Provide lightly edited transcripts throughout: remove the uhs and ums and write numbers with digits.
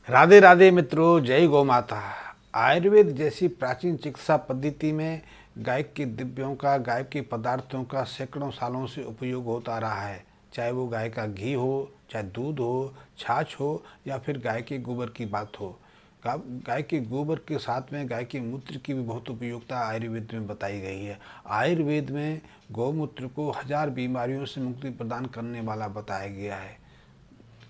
राधे राधे मित्रों, जय गौ माता। आयुर्वेद जैसी प्राचीन चिकित्सा पद्धति में गाय के दिव्यों का, गाय के पदार्थों का सैकड़ों सालों से उपयोग होता रहा है। चाहे वो गाय का घी हो, चाहे दूध हो, छाछ हो, या फिर गाय के गोबर की बात हो। गाय के गोबर के साथ में गाय के मूत्र की भी बहुत उपयोगिता आयुर्वेद में बताई गई है। आयुर्वेद में गौमूत्र को 1000 बीमारियों से मुक्ति प्रदान करने वाला बताया गया है।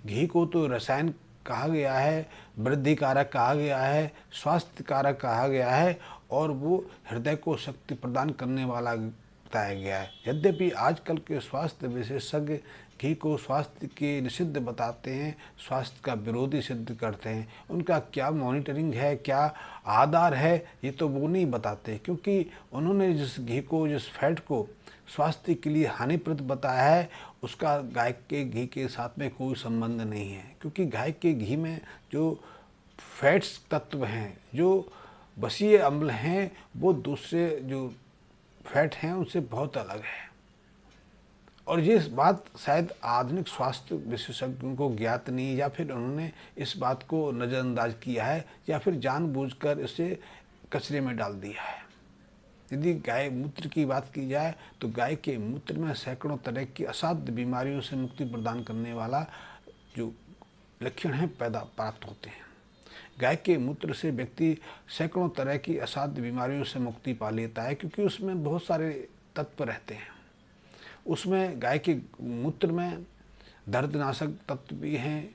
घी को तो रसायन कहा गया है, वृद्धि कारक कहा गया है, स्वास्थ्य कारक कहा गया है, और वो हृदय को शक्ति प्रदान करने वाला बताया गया है। यद्यपि आजकल के स्वास्थ्य विशेषज्ञ घी को स्वास्थ्य के निषिद्ध बताते हैं, स्वास्थ्य का विरोधी सिद्ध करते हैं। उनका क्या मॉनिटरिंग है, क्या आधार है, ये तो वो नहीं बताते, क्योंकि उन्होंने जिस घी को, जिस फैट को स्वास्थ्य के लिए हानिप्रद बताया है, उसका गाय के घी के साथ में कोई संबंध नहीं है। क्योंकि गाय के घी में जो फैट्स तत्व हैं, जो बसीय अम्ल हैं, वो दूसरे जो फैट हैं उनसे बहुत अलग है। और ये बात शायद आधुनिक स्वास्थ्य विशेषज्ञों को ज्ञात नहीं, या फिर उन्होंने इस बात को नज़रअंदाज किया है, या फिर जानबूझकर इसे कचरे में डाल दिया है। यदि गाय मूत्र की बात की जाए तो गाय के मूत्र में सैकड़ों तरह की असाध्य बीमारियों से मुक्ति प्रदान करने वाला जो लक्षण हैं पैदा प्राप्त होते हैं। गाय के मूत्र से व्यक्ति सैकड़ों तरह की असाध्य बीमारियों से मुक्ति पा लेता है, क्योंकि उसमें बहुत सारे तत्व रहते हैं। उसमें गाय के मूत्र में दर्दनाशक तत्व भी हैं,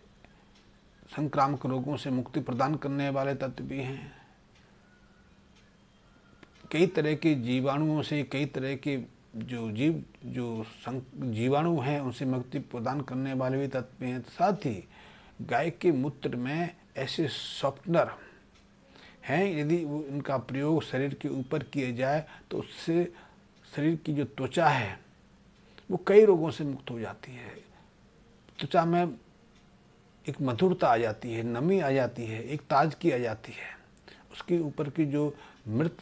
संक्रामक रोगों से मुक्ति प्रदान करने वाले तत्व भी हैं, कई तरह के जीवाणुओं से, कई तरह के जो जीवाणु हैं उनसे मुक्ति प्रदान करने वाले भी तत्व हैं। साथ ही गाय के मूत्र में ऐसे सॉफ्टनर हैं, यदि वो इनका प्रयोग शरीर के ऊपर किया जाए तो उससे शरीर की जो त्वचा है वो कई रोगों से मुक्त हो जाती है। त्वचा में एक मधुरता आ जाती है, नमी आ जाती है, एक ताजगी आ जाती है। उसके ऊपर की जो मृत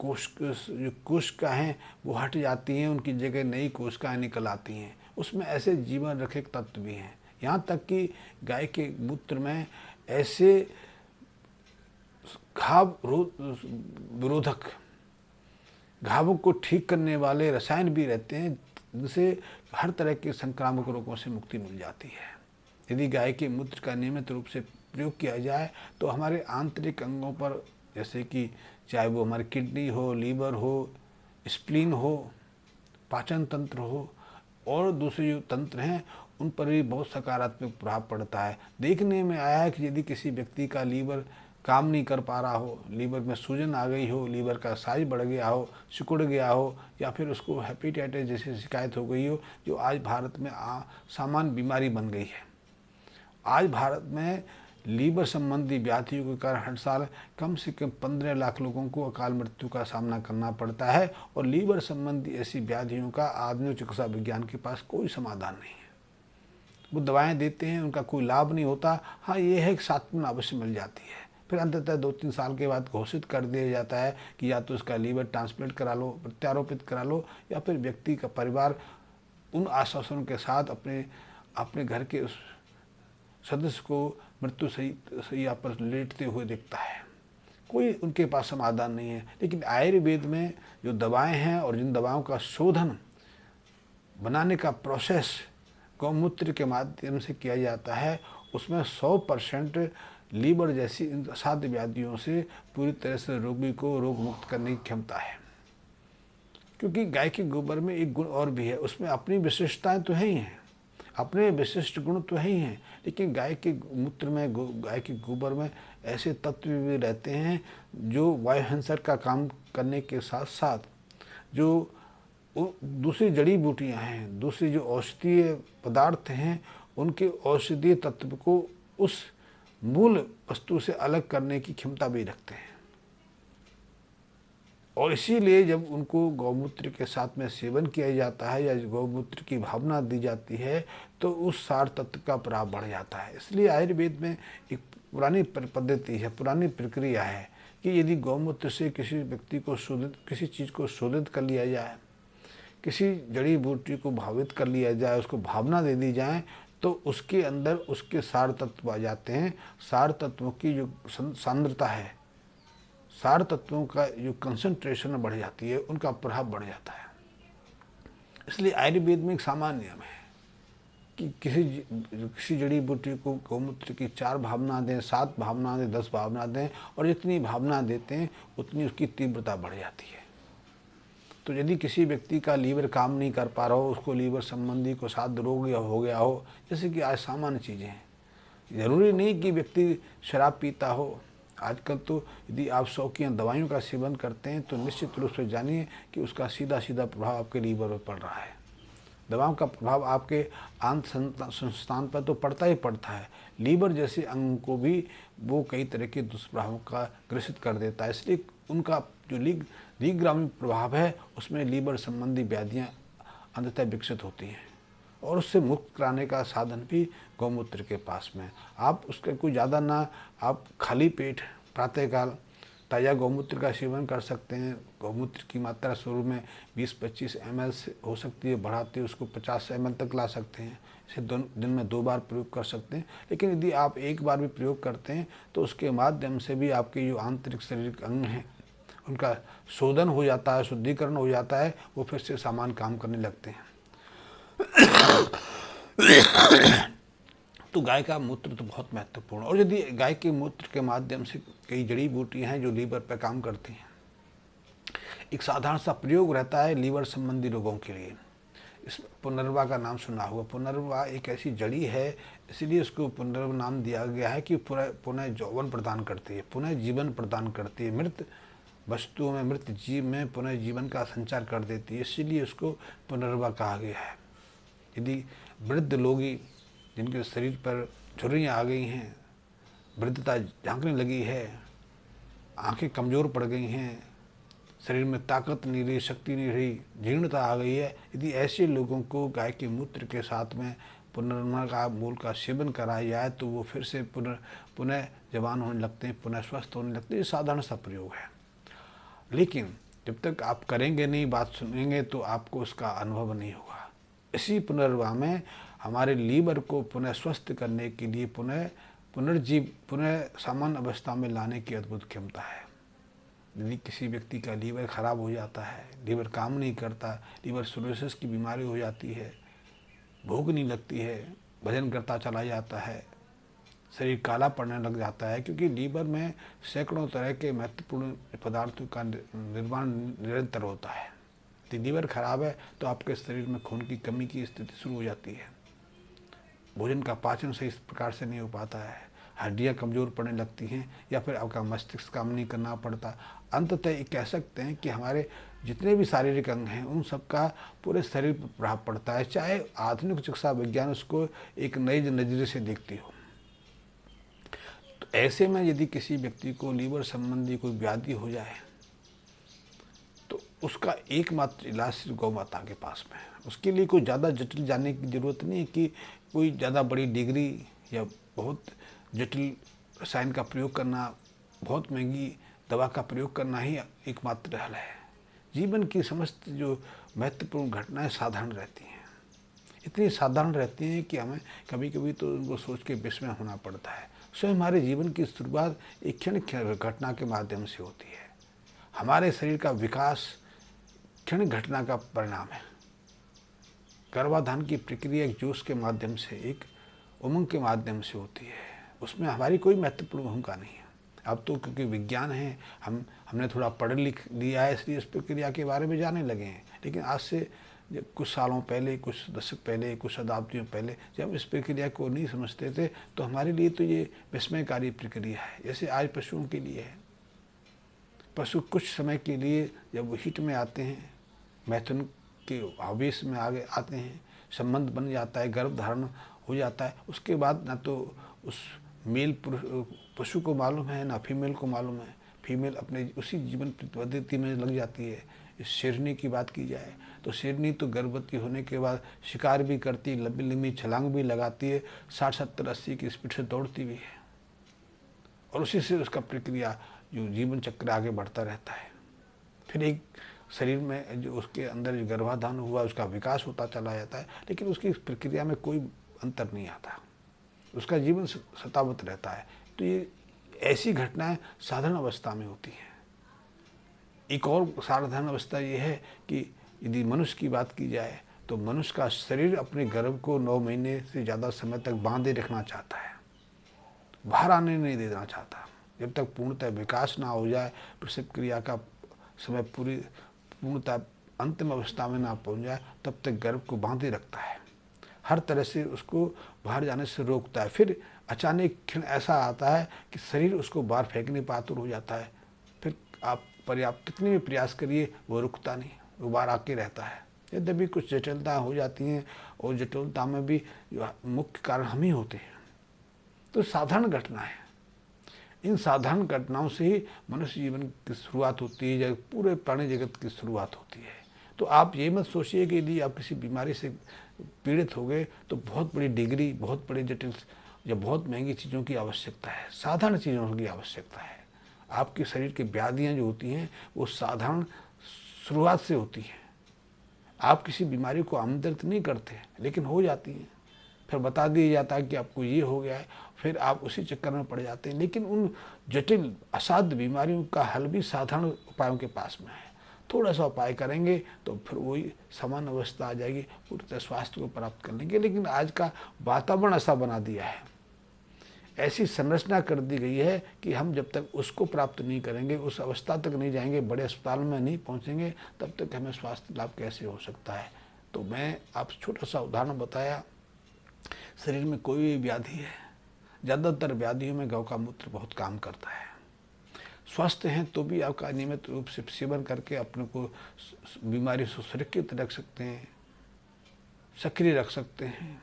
कोशिकाएं हैं वो हट जाती हैं, उनकी जगह नई कोशिकाएं निकल आती हैं। उसमें ऐसे जीवन रक्षक तत्व भी हैं। यहाँ तक कि गाय के मूत्र में ऐसे घाव विरोधक, घावों को ठीक करने वाले रसायन भी रहते हैं, जिनसे हर तरह के संक्रामक रोगों से मुक्ति मिल जाती है। यदि गाय के मूत्र का नियमित रूप से प्रयोग किया जाए तो हमारे आंतरिक अंगों पर, जैसे कि चाहे वो हमारी किडनी हो, लीवर हो, स्प्लीन हो, पाचन तंत्र हो, और दूसरे जो तंत्र हैं उन पर भी बहुत सकारात्मक प्रभाव पड़ता है। देखने में आया है कि यदि किसी व्यक्ति का लीवर काम नहीं कर पा रहा हो, लीवर में सूजन आ गई हो, लीवर का साइज बढ़ गया हो, सिकुड़ गया हो, या फिर उसको हेपेटाइटिस जैसी शिकायत हो गई हो, जो आज भारत में सामान्य बीमारी बन गई है। आज भारत में लीवर संबंधी व्याधियों के कारण हर साल कम से कम 15 लाख लोगों को अकाल मृत्यु का सामना करना पड़ता है, और लीवर संबंधी ऐसी व्याधियों का आधुनिक चिकित्सा विज्ञान के पास कोई समाधान नहीं है। वो दवाएं देते हैं, उनका कोई लाभ नहीं होता। हाँ, ये है कि साथ में अवश्य मिल जाती है, फिर अंततः 2-3 साल के बाद घोषित कर दिया जाता है कि या तो इसका लीवर ट्रांसप्लांट करा लो, प्रत्यारोपित करा लो, या फिर व्यक्ति का परिवार उन आश्वासनों के साथ अपने घर के उस सदस्य को मृत्यु सैया पर लेटते हुए देखता है। कोई उनके पास समाधान नहीं है। लेकिन आयुर्वेद में जो दवाएं हैं और जिन दवाओं का शोधन बनाने का प्रोसेस गौमूत्र के माध्यम से किया जाता है, उसमें 100% लीवर जैसी असाध्य व्याधियों से पूरी तरह से रोगी को रोग मुक्त करने की क्षमता है। क्योंकि गाय के गोबर में एक गुण और भी है, उसमें अपनी विशिष्टताएं तो है ही हैं, अपने विशिष्ट गुण तो है ही हैं, लेकिन गाय के मूत्र में, गाय के गोबर में ऐसे तत्व भी रहते हैं जो वायुहंसर का काम करने के साथ साथ जो दूसरी जड़ी बूटियाँ हैं, दूसरी जो औषधीय पदार्थ हैं, उनके औषधीय तत्व को उस मूल वस्तु से अलग करने की क्षमता भी रखते हैं। और इसीलिए जब उनको गौमूत्र के साथ में सेवन किया जाता है या गौमूत्र की भावना दी जाती है तो उस सार तत्व का प्रभाव बढ़ जाता है। इसलिए आयुर्वेद में एक पुरानी पद्धति है, पुरानी प्रक्रिया है कि यदि गौमूत्र से किसी व्यक्ति को शोधित, किसी चीज़ को शोधित कर लिया जाए, किसी जड़ी बूटी को भावित कर लिया जाए, उसको भावना दे दी जाए, तो उसके अंदर उसके सार तत्व आ जाते हैं। सार तत्वों की जो सांद्रता है, सार तत्वों का जो कंसंट्रेशन बढ़ जाती है, उनका प्रभाव बढ़ जाता है। इसलिए आयुर्वेद में एक सामान्य नियम है कि किसी जड़ी बूटी को गौमूत्र की 4 भावना दें, 7 भावना दें, 10 भावना दें, और जितनी भावना देते हैं उतनी उसकी तीव्रता बढ़ जाती है। तो यदि किसी व्यक्ति का लीवर काम नहीं कर पा रहा हो, उसको लीवर संबंधी कोई साध रोग या हो गया हो, जैसे कि आज सामान्य चीज़ें हैं, ज़रूरी नहीं कि व्यक्ति शराब पीता हो। आजकल तो यदि आप शौकिया दवाइयों का सेवन करते हैं तो निश्चित रूप से जानिए कि उसका सीधा सीधा प्रभाव आपके लीवर पर पड़ रहा है। दवाओं का प्रभाव आपके आंत संस्थान पर तो पड़ता ही पड़ता है, लीवर जैसे अंग को भी वो कई तरह के दुष्प्रभावों का ग्रसित कर देता है। इसलिए उनका जो दीर्घगामी प्रभाव है, उसमें लीवर संबंधी व्याधियाँ अंततः विकसित होती हैं, और उससे मुक्त कराने का साधन भी गौमूत्र के पास में। आप उसका कोई ज़्यादा ना, आप खाली पेट प्रातःकाल ताज़ा गौमूत्र का सेवन कर सकते हैं। गौमूत्र की मात्रा शुरू में 20-25 ml से हो सकती है, बढ़ाते उसको 50 ml तक ला सकते हैं। इसे दिन में 2 बार प्रयोग कर सकते हैं। लेकिन यदि आप एक बार भी प्रयोग करते हैं तो उसके माध्यम से भी आपके जो आंतरिक शारीरिक अंग हैं उनका शोधन हो जाता है, शुद्धिकरण हो जाता है, वो फिर से सामान्य काम करने लगते हैं। तो गाय का मूत्र तो बहुत महत्वपूर्ण, और यदि गाय के मूत्र के माध्यम से कई जड़ी बूटियाँ हैं जो लीवर पर काम करती हैं। एक साधारण सा प्रयोग रहता है लीवर संबंधी रोगों के लिए। इस पुनर्वा का नाम सुना होगा। पुनर्वा एक ऐसी जड़ी है, इसलिए उसको पुनर्वा नाम दिया गया है कि पुनः यौवन प्रदान करती है, पुनः जीवन प्रदान करती है, मृत वस्तुओं में, मृत जीव में पुनः जीवन का संचार कर देती है, इसीलिए उसको पुनर्वा कहा गया है। यदि वृद्ध लोग जिनके शरीर पर झुर्रियाँ आ गई हैं, वृद्धता झांकने लगी है, आंखें कमज़ोर पड़ गई हैं, शरीर में ताकत नहीं रही, शक्ति नहीं रही, जीर्णता आ गई है, यदि ऐसे लोगों को गाय के मूत्र के साथ में पुनर्वा का मूल का सेवन कराया जाए तो वो फिर से पुनः जवान होने लगते हैं, पुनः स्वस्थ होने लगते हैं। ये साधारण सा प्रयोग है, लेकिन जब तक आप करेंगे नहीं, बात सुनेंगे, तो आपको उसका अनुभव नहीं होगा। इसी पुनर्वा में हमारे लीवर को पुनः स्वस्थ करने के लिए पुनः सामान्य अवस्था में लाने की अद्भुत क्षमता है। यदि किसी व्यक्ति का लीवर खराब हो जाता है, लीवर काम नहीं करता, लीवर सिरोसिस की बीमारी हो जाती है, भूख नहीं लगती है, वजन करता चला जाता है, शरीर काला पड़ने लग जाता है, क्योंकि लीवर में सैकड़ों तरह के महत्वपूर्ण पदार्थों का निर्माण निरंतर होता है। यदि लीवर खराब है तो आपके शरीर में खून की कमी की स्थिति शुरू हो जाती है, भोजन का पाचन सही प्रकार से नहीं हो पाता है, हड्डियाँ कमज़ोर पड़ने लगती हैं, या फिर आपका मस्तिष्क काम नहीं करना पड़ता। अंततः ये कह सकते हैं कि हमारे जितने भी शारीरिक अंग हैं उन सब का पूरे शरीर पर प्रभाव पड़ता है, चाहे आधुनिक चिकित्सा विज्ञान उसको एक नई नज़रिए से देखती हो। तो ऐसे में यदि किसी व्यक्ति को लीवर संबंधी कोई व्याधि हो जाए तो उसका एकमात्र इलाज सिर्फ गौ माता के पास में है। उसके लिए कोई ज़्यादा जटिल जाने की ज़रूरत नहीं है कि कोई ज़्यादा बड़ी डिग्री या बहुत जटिल रसायन का प्रयोग करना, बहुत महंगी दवा का प्रयोग करना ही एकमात्र हल है। जीवन की समस्त जो महत्वपूर्ण घटनाएं साधारण रहती हैं, इतनी साधारण रहती हैं कि हमें कभी कभी तो उनको सोच के विस्मय होना पड़ता है। स्वयं हमारे जीवन की शुरुआत एक क्षण घटना के माध्यम से होती है। हमारे शरीर का विकास क्षण घटना का परिणाम है। गर्भाधान की प्रक्रिया एक जोश के माध्यम से, एक उमंग के माध्यम से होती है, उसमें हमारी कोई महत्वपूर्ण भूमिका नहीं है। अब तो क्योंकि विज्ञान है, हमने थोड़ा पढ़ लिख लिया है, इसलिए इस प्रक्रिया के बारे में जानने लगे हैं। लेकिन आज से कुछ सालों पहले, कुछ दशक पहले, कुछ शताब्दियों पहले जब इस प्रक्रिया को नहीं समझते थे तो हमारे लिए तो ये विस्मयकारी प्रक्रिया है। जैसे आज पशुओं के लिए है, पशु कुछ समय के लिए जब वो हिट में आते हैं, मैथुन के आवेश में आगे आते हैं, संबंध बन जाता है, गर्भधारण हो जाता है, उसके बाद ना तो उस मेल पशु को मालूम है ना फीमेल को मालूम है। फीमेल अपने उसी जीवन पद्धति में लग जाती है। इस शेरनी की बात की जाए तो शेरनी तो गर्भवती होने के बाद शिकार भी करती, लंबी लंबी छलांग भी लगाती है, 60-70-80 की स्पीड से दौड़ती भी है, और उसी से उसका प्रक्रिया जो जीवन चक्र आगे बढ़ता रहता है। फिर एक शरीर में जो उसके अंदर जो गर्भाधान हुआ उसका विकास होता चला जाता है, लेकिन उसकी इस प्रक्रिया में कोई अंतर नहीं आता, उसका जीवन सतावत रहता है। तो ये ऐसी घटनाएं साधारण अवस्था में होती हैं। एक और साधारण अवस्था ये है कि यदि मनुष्य की बात की जाए तो मनुष्य का शरीर अपने गर्भ को 9 महीने से ज़्यादा समय तक बांधे रखना चाहता है, बाहर आने नहीं देना चाहता। जब तक पूर्णतः विकास ना हो जाए, प्रसव क्रिया का समय पूर्णतः अंतिम अवस्था में ना पहुंच जाए, तब तक गर्भ को बांधे रखता है, हर तरह से उसको बाहर जाने से रोकता है। फिर अचानक क्षण ऐसा आता है कि शरीर उसको बाहर फेंकने पर आतुर हो जाता है। फिर आप पर्याप्त कितने भी प्रयास करिए, वो रुकता नहीं, वो बाहर आके रहता है। यद्यपि कुछ जटिलता हो जाती हैं, और जटिलता में भी मुख्य कारण हम ही होते हैं। तो साधारण घटना है, इन साधारण घटनाओं से ही मनुष्य जीवन की शुरुआत होती है, या पूरे प्राणी जगत की शुरुआत होती है। तो आप ये मत सोचिए कि यदि आप किसी बीमारी से पीड़ित हो गए तो बहुत बड़ी डिग्री, बहुत बड़ी जटिल या बहुत महंगी चीज़ों की आवश्यकता है। साधारण चीज़ों की आवश्यकता है। आपके शरीर की व्याधियाँ जो होती हैं वो साधारण शुरुआत से होती हैं। आप किसी बीमारी को आमंत्रित नहीं करते, लेकिन हो जाती हैं। फिर बता दिया जाता है कि आपको ये हो गया है, फिर आप उसी चक्कर में पड़ जाते हैं। लेकिन उन जटिल असाध्य बीमारियों का हल भी साधारण उपायों के पास में है। थोड़ा सा उपाय करेंगे तो फिर वही समान अवस्था आ जाएगी, पूरी तरह स्वास्थ्य को प्राप्त कर लेंगे। लेकिन आज का वातावरण ऐसा बना दिया है, ऐसी संरचना कर दी गई है कि हम जब तक उसको प्राप्त नहीं करेंगे, उस अवस्था तक नहीं जाएंगे, बड़े अस्पताल में नहीं पहुंचेंगे, तब तक हमें स्वास्थ्य लाभ कैसे हो सकता है। तो मैं आप छोटा सा उदाहरण बताया। शरीर में कोई भी व्याधि है, ज़्यादातर व्याधियों में गौ का मूत्र बहुत काम करता है। स्वस्थ हैं तो भी आपका नियमित रूप से सेवन करके अपने को बीमारी से सुरक्षित रख सकते हैं, सक्रिय रख सकते हैं,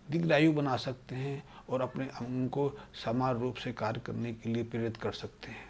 दीर्घायु बना सकते हैं, और अपने अंग को समान रूप से कार्य करने के लिए प्रेरित कर सकते हैं।